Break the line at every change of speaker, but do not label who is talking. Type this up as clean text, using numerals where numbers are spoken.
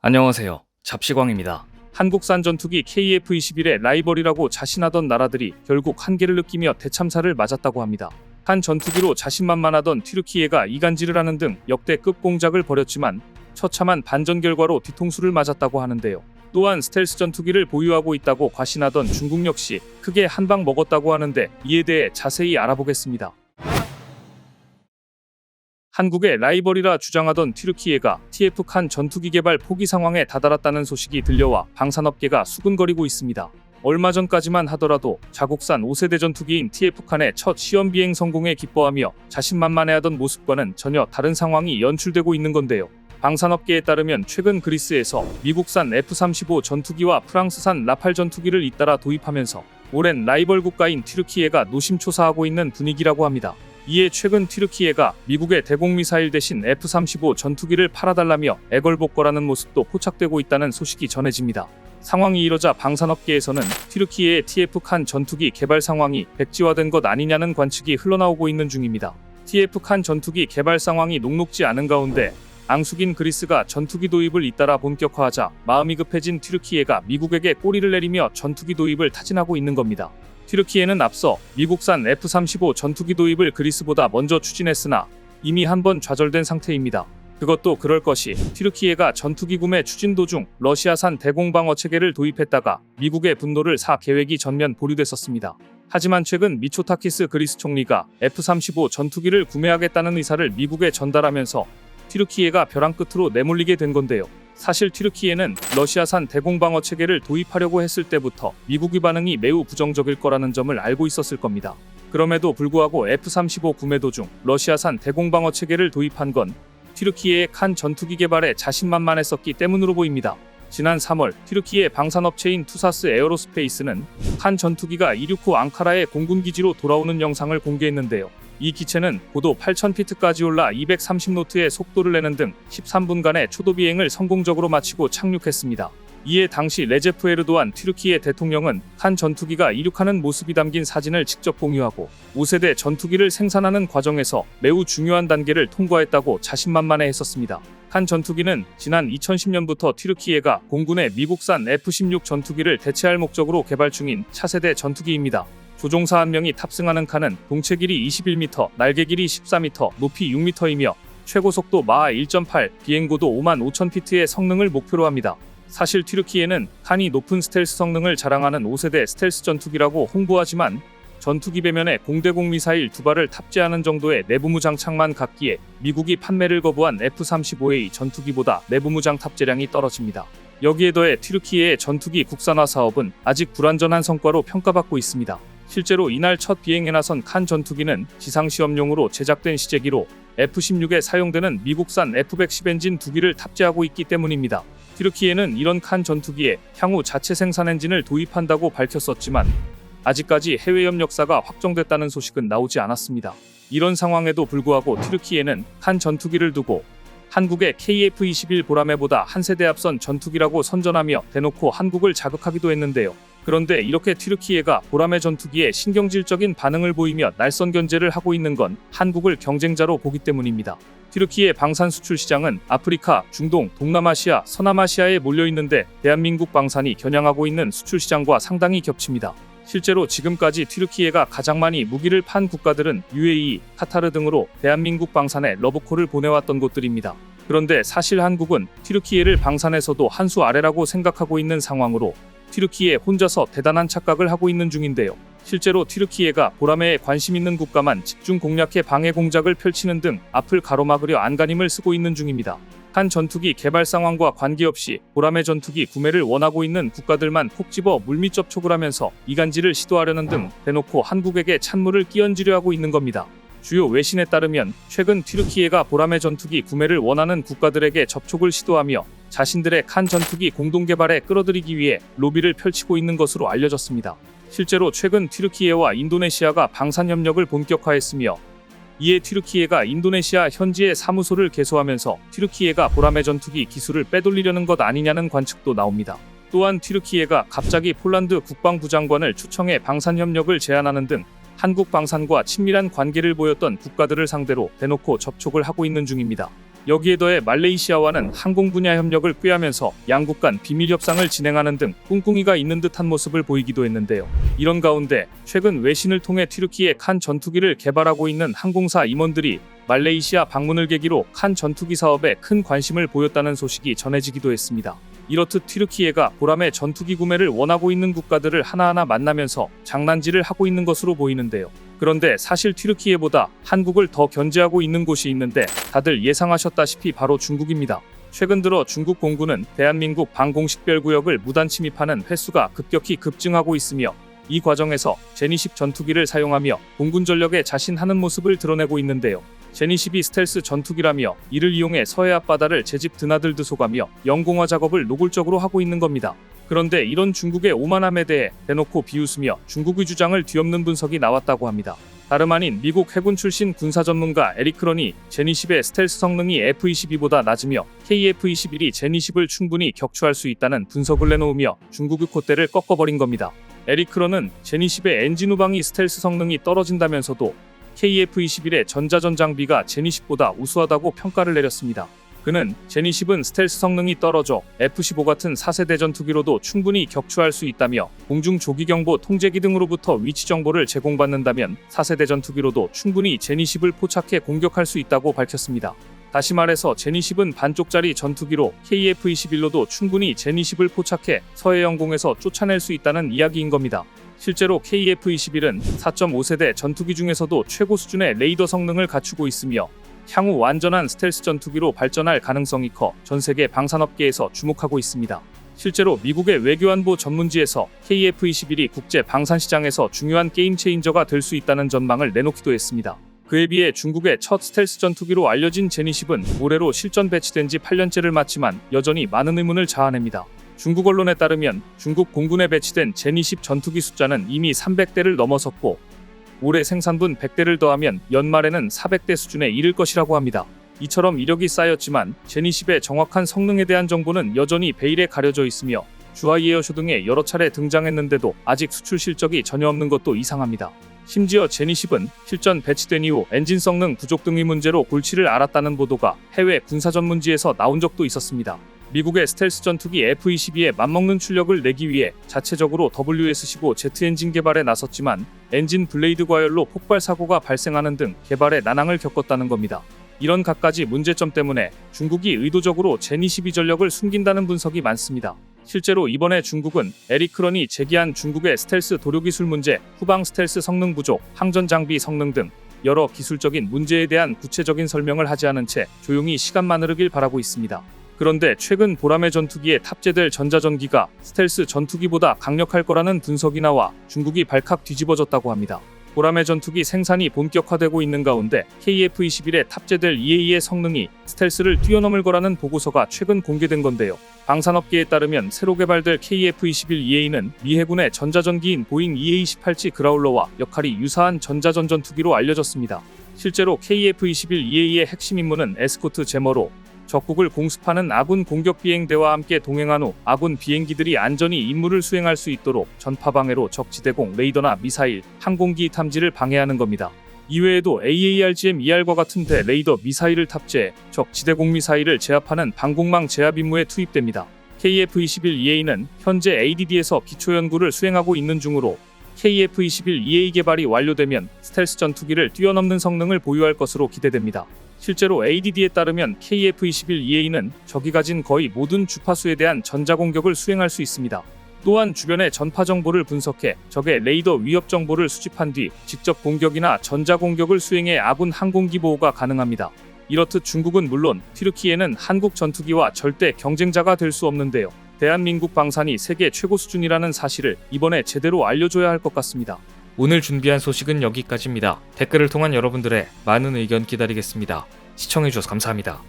안녕하세요. 잡시광입니다. 한국산 전투기 KF-21의 라이벌이라고 자신하던 나라들이 결국 한계를 느끼며 대참사를 맞았다고 합니다. 한 전투기로 자신만만하던 튀르키예가 이간질을 하는 등 역대급 공작을 벌였지만 처참한 반전 결과로 뒤통수를 맞았다고 하는데요. 또한 스텔스 전투기를 보유하고 있다고 과신하던 중국 역시 크게 한 방 먹었다고 하는데 이에 대해 자세히 알아보겠습니다. 한국의 라이벌이라 주장하던 튀르키예가 TF-칸 전투기 개발 포기 상황에 다다랐다는 소식이 들려와 방산업계가 수근거리고 있습니다. 얼마 전까지만 하더라도 자국산 5세대 전투기인 TF-칸의 첫 시험 비행 성공에 기뻐하며 자신만만해하던 모습과는 전혀 다른 상황이 연출되고 있는 건데요. 방산업계에 따르면 최근 그리스에서 미국산 F-35 전투기와 프랑스산 라팔 전투기를 잇따라 도입하면서 오랜 라이벌 국가인 튀르키예가 노심초사하고 있는 분위기라고 합니다. 이에 최근 튀르키예가 미국의 대공미사일 대신 F-35 전투기를 팔아달라며 애걸복걸하는 모습도 포착되고 있다는 소식이 전해집니다. 상황이 이러자 방산업계에서는 튀르키예의 TF-칸 전투기 개발 상황이 백지화된 것 아니냐는 관측이 흘러나오고 있는 중입니다. TF-칸 전투기 개발 상황이 녹록지 않은 가운데 앙숙인 그리스가 전투기 도입을 잇따라 본격화하자 마음이 급해진 튀르키예가 미국에게 꼬리를 내리며 전투기 도입을 타진하고 있는 겁니다. 튀르키예는 앞서 미국산 F-35 전투기 도입을 그리스보다 먼저 추진했으나 이미 한번 좌절된 상태입니다. 그것도 그럴 것이 튀르키예가 전투기 구매 추진 도중 러시아산 대공방어 체계를 도입했다가 미국의 분노를 사 계획이 전면 보류됐었습니다. 하지만 최근 미초타키스 그리스 총리가 F-35 전투기를 구매하겠다는 의사를 미국에 전달하면서 튀르키예가 벼랑 끝으로 내몰리게 된 건데요. 사실 튀르키예는 러시아산 대공방어 체계를 도입하려고 했을 때부터 미국의 반응이 매우 부정적일 거라는 점을 알고 있었을 겁니다. 그럼에도 불구하고 F-35 구매 도중 러시아산 대공방어 체계를 도입한 건 튀르키예의 칸 전투기 개발에 자신만만했었기 때문으로 보입니다. 지난 3월 튀르키예 방산업체인 투사스 에어로스페이스는 칸 전투기가 이륙 후 앙카라의 공군기지로 돌아오는 영상을 공개했는데요. 이 기체는 고도 8,000피트까지 올라 230노트의 속도를 내는 등 13분간의 초도 비행을 성공적으로 마치고 착륙했습니다. 이에 당시 레제프 에르도안 튀르키예 대통령은 칸 전투기가 이륙하는 모습이 담긴 사진을 직접 공유하고 5세대 전투기를 생산하는 과정에서 매우 중요한 단계를 통과했다고 자신만만해 했었습니다. 칸 전투기는 지난 2010년부터 튀르키예가 공군의 미국산 F-16 전투기를 대체할 목적으로 개발 중인 차세대 전투기입니다. 조종사 한 명이 탑승하는 칸은 동체 길이 21m, 날개 길이 14m, 높이 6m이며 최고 속도 마하 1.8, 비행고도 55,000피트의 성능을 목표로 합니다. 사실 튀르키예는 칸이 높은 스텔스 성능을 자랑하는 5세대 스텔스 전투기라고 홍보하지만 전투기 배면에 공대공 미사일 2발을 탑재하는 정도의 내부무 장착만 갖기에 미국이 판매를 거부한 F-35A 전투기보다 내부무 장 탑재량이 떨어집니다. 여기에 더해 튀르키예의 전투기 국산화 사업은 아직 불완전한 성과로 평가받고 있습니다. 실제로 이날 첫 비행에 나선 칸 전투기는 지상시험용으로 제작된 시제기로 F-16에 사용되는 미국산 F-110 엔진 2기를 탑재하고 있기 때문입니다. 튀르키예는 이런 칸 전투기에 향후 자체 생산 엔진을 도입한다고 밝혔었지만 아직까지 해외 협력사가 확정됐다는 소식은 나오지 않았습니다. 이런 상황에도 불구하고 튀르키예는 칸 전투기를 두고 한국의 KF-21 보라매보다 한 세대 앞선 전투기라고 선전하며 대놓고 한국을 자극하기도 했는데요. 그런데 이렇게 튀르키예가 보라매 전투기에 신경질적인 반응을 보이며 날선 견제를 하고 있는 건 한국을 경쟁자로 보기 때문입니다. 튀르키예 방산 수출 시장은 아프리카, 중동, 동남아시아, 서남아시아에 몰려있는데 대한민국 방산이 겨냥하고 있는 수출 시장과 상당히 겹칩니다. 실제로 지금까지 튀르키예가 가장 많이 무기를 판 국가들은 UAE, 카타르 등으로 대한민국 방산에 러브콜을 보내왔던 곳들입니다. 그런데 사실 한국은 튀르키예를 방산에서도 한 수 아래라고 생각하고 있는 상황으로 튀르키예 혼자서 대단한 착각을 하고 있는 중인데요. 실제로 튀르키예가 보라매에 관심 있는 국가만 집중 공략해 방해 공작을 펼치는 등 앞을 가로막으려 안간힘을 쓰고 있는 중입니다. 칸 전투기 개발 상황과 관계없이 보라매 전투기 구매를 원하고 있는 국가들만 콕 집어 물밑 접촉을 하면서 이간질을 시도하려는 등 대놓고 한국에게 찬물을 끼얹으려 하고 있는 겁니다. 주요 외신에 따르면 최근 튀르키예가 보라매 전투기 구매를 원하는 국가들에게 접촉을 시도하며 자신들의 칸 전투기 공동 개발에 끌어들이기 위해 로비를 펼치고 있는 것으로 알려졌습니다. 실제로 최근 튀르키예와 인도네시아가 방산 협력을 본격화했으며 이에 튀르키예가 인도네시아 현지에 사무소를 개소하면서 튀르키예가 보라매 전투기 기술을 빼돌리려는 것 아니냐는 관측도 나옵니다. 또한 튀르키예가 갑자기 폴란드 국방부 장관을 초청해 방산 협력을 제안하는 등 한국 방산과 친밀한 관계를 보였던 국가들을 상대로 대놓고 접촉을 하고 있는 중입니다. 여기에 더해 말레이시아와는 항공 분야 협력을 꾀하면서 양국 간 비밀 협상을 진행하는 등 꿍꿍이가 있는 듯한 모습을 보이기도 했는데요. 이런 가운데 최근 외신을 통해 튀르키예 칸 전투기를 개발하고 있는 항공사 임원들이 말레이시아 방문을 계기로 칸 전투기 사업에 큰 관심을 보였다는 소식이 전해지기도 했습니다. 이렇듯 튀르키예가 보람의 전투기 구매를 원하고 있는 국가들을 하나하나 만나면서 장난질을 하고 있는 것으로 보이는데요. 그런데 사실 튀르키예보다 한국을 더 견제하고 있는 곳이 있는데 다들 예상하셨다시피 바로 중국입니다. 최근 들어 중국 공군은 대한민국 방공식별구역을 무단 침입하는 횟수가 급격히 급증하고 있으며 이 과정에서 제니10 전투기를 사용하며 공군 전력에 자신하는 모습을 드러내고 있는데요. 제니10이 스텔스 전투기라며 이를 이용해 서해 앞바다를 제집 드나들드속하며 영공화 작업을 노골적으로 하고 있는 겁니다. 그런데 이런 중국의 오만함에 대해 대놓고 비웃으며 중국의 주장을 뒤엎는 분석이 나왔다고 합니다. 다름 아닌 미국 해군 출신 군사 전문가 에릭 크런이 제니10의 스텔스 성능이 F-22보다 낮으며 KF-21이 제니10을 충분히 격추할 수 있다는 분석을 내놓으며 중국의 콧대를 꺾어버린 겁니다. 에릭 크런은 제니10의 엔진 후방이 스텔스 성능이 떨어진다면서도 KF-21의 전자전 장비가 제니10보다 우수하다고 평가를 내렸습니다. 그는 제니10은 스텔스 성능이 떨어져 F-15 같은 4세대 전투기로도 충분히 격추할 수 있다며 공중 조기경보 통제기 등으로부터 위치 정보를 제공받는다면 4세대 전투기로도 충분히 제니10을 포착해 공격할 수 있다고 밝혔습니다. 다시 말해서 제니10은 반쪽짜리 전투기로 KF-21로도 충분히 제니10을 포착해 서해 영공에서 쫓아낼 수 있다는 이야기인 겁니다. 실제로 KF-21은 4.5세대 전투기 중에서도 최고 수준의 레이더 성능을 갖추고 있으며 향후 완전한 스텔스 전투기로 발전할 가능성이 커 전 세계 방산업계에서 주목하고 있습니다. 실제로 미국의 외교안보 전문지에서 KF-21이 국제 방산시장에서 중요한 게임 체인저가 될 수 있다는 전망을 내놓기도 했습니다. 그에 비해 중국의 첫 스텔스 전투기로 알려진 제니10은 올해로 실전 배치된 지 8년째를 맞지만 여전히 많은 의문을 자아냅니다. 중국 언론에 따르면 중국 공군에 배치된 제니10 전투기 숫자는 이미 300대를 넘어섰고 올해 생산분 100대를 더하면 연말에는 400대 수준에 이를 것이라고 합니다. 이처럼 이력이 쌓였지만 제니10의 정확한 성능에 대한 정보는 여전히 베일에 가려져 있으며 주하이 에어쇼 등에 여러 차례 등장했는데도 아직 수출 실적이 전혀 없는 것도 이상합니다. 심지어 제니10은 실전 배치된 이후 엔진 성능 부족 등의 문제로 골치를 앓았다는 보도가 해외 군사 전문지에서 나온 적도 있었습니다. 미국의 스텔스 전투기 F-22에 맞먹는 출력을 내기 위해 자체적으로 WS-15 제트 엔진 개발에 나섰지만 엔진 블레이드 과열로 폭발 사고가 발생하는 등 개발에 난항을 겪었다는 겁니다. 이런 갖가지 문제점 때문에 중국이 의도적으로 제니12 전력을 숨긴다는 분석이 많습니다. 실제로 이번에 중국은 에릭 크런이 제기한 중국의 스텔스 도료 기술 문제, 후방 스텔스 성능 부족, 항전 장비 성능 등 여러 기술적인 문제에 대한 구체적인 설명을 하지 않은 채 조용히 시간만 흐르길 바라고 있습니다. 그런데 최근 보람의 전투기에 탑재될 전자전기가 스텔스 전투기보다 강력할 거라는 분석이 나와 중국이 발칵 뒤집어졌다고 합니다. 보람의 전투기 생산이 본격화되고 있는 가운데 KF-21에 탑재될 EA의 성능이 스텔스를 뛰어넘을 거라는 보고서가 최근 공개된 건데요. 방산업계에 따르면 새로 개발될 KF-21 EA는 미 해군의 전자전기인 보잉 EA-18G 그라울러와 역할이 유사한 전자전 전투기로 알려졌습니다. 실제로 KF-21 EA의 핵심 임무는 에스코트 제머로 적국을 공습하는 아군 공격 비행대와 함께 동행한 후 아군 비행기들이 안전히 임무를 수행할 수 있도록 전파 방해로 적 지대공 레이더나 미사일, 항공기 탐지를 방해하는 겁니다. 이외에도 AARGM-ER과 같은 대 레이더 미사일을 탑재해 적 지대공 미사일을 제압하는 방공망 제압 임무에 투입됩니다. KF-21EA는 현재 ADD에서 기초연구를 수행하고 있는 중으로 KF-21EA 개발이 완료되면 스텔스 전투기를 뛰어넘는 성능을 보유할 것으로 기대됩니다. 실제로 ADD에 따르면 KF-21EA는 적이 가진 거의 모든 주파수에 대한 전자공격을 수행할 수 있습니다. 또한 주변의 전파 정보를 분석해 적의 레이더 위협 정보를 수집한 뒤 직접 공격이나 전자공격을 수행해 아군 항공기 보호가 가능합니다. 이렇듯 중국은 물론 튀르키예는 한국 전투기와 절대 경쟁자가 될 수 없는데요. 대한민국 방산이 세계 최고 수준이라는 사실을 이번에 제대로 알려줘야 할 것 같습니다.
오늘 준비한 소식은 여기까지입니다. 댓글을 통한 여러분들의 많은 의견 기다리겠습니다. 시청해주셔서 감사합니다.